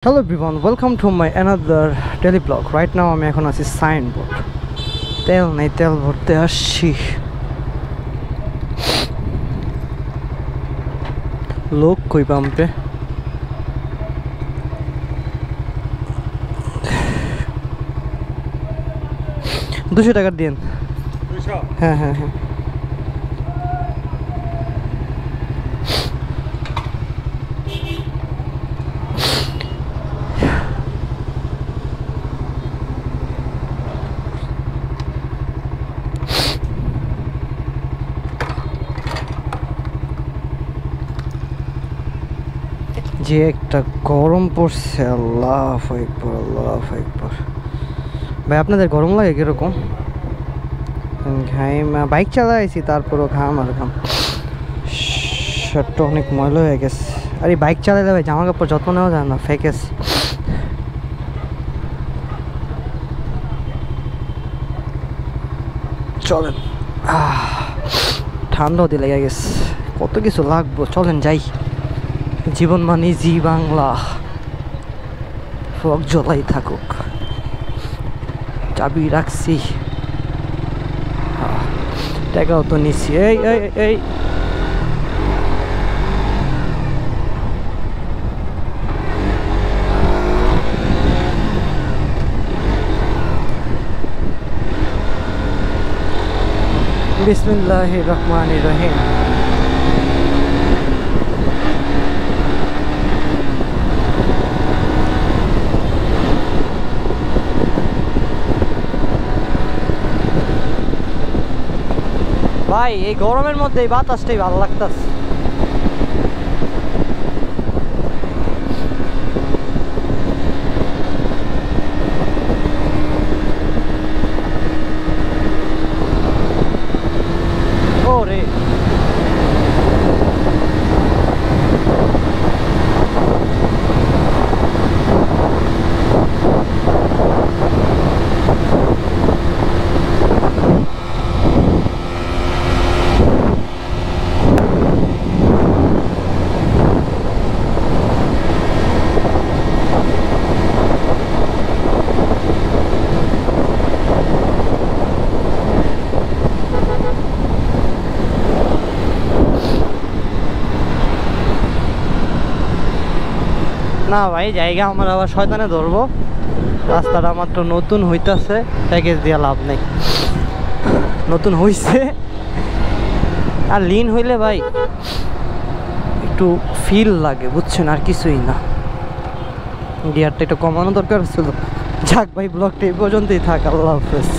Hello everyone, welcome to my another daily vlog. Right now I'm এখন আছি signboard. তেল নেই, তেল ভরতে আসছি। লোক কই পাম্পে? 200 টাকা দিন। 200? হ্যাঁ হ্যাঁ হ্যাঁ। যে একটা গরম পড়ছে, আল্লাহু আকবার আল্লাহু আকবার। ভাই আপনাদের গরম লাগে কিরকম? ঘাম, বাইক চালাইছি তারপরও ঘাম আর ঘাম। শার্টটা অনেক ময়লা হয়ে গেছে। আর এই বাইক চালাইলে ভাই জামা কাপড় যত্ন নেওয়া যায় না, ফেকেস। চলেন, ঠান্ডাও দিয়ে লেগে গেছে, কত কিছু লাগবো। চলেন যাই। জীবন মানে জি বাংলা, ফক জ্বলাই থাকুক। চাবি রাখছি, টাকাও তো নিচ্ছি। এই এই এই বিসমিল্লাহির রহমানির রহিম। ভাই এই গরমের মধ্যে এই বাতাসটাই ভালো লাগতাছে। ওরে না ভাই, জায়গা আমার আবার শয়তানে ধরবো। রাস্তাটা মাত্র নতুন হইতাছে, প্যাকেজ দিয়ে লাভ নেই। নতুন হইছে আর লিন হইলে ভাই একটু ফিল লাগে, বুঝছেন, আর কিছুই না। গিয়ারটা একটু কমানো দরকার ছিল। যাক ভাই, ব্লগটা এই পর্যন্তই থাক। আল্লাহ হাফেজ।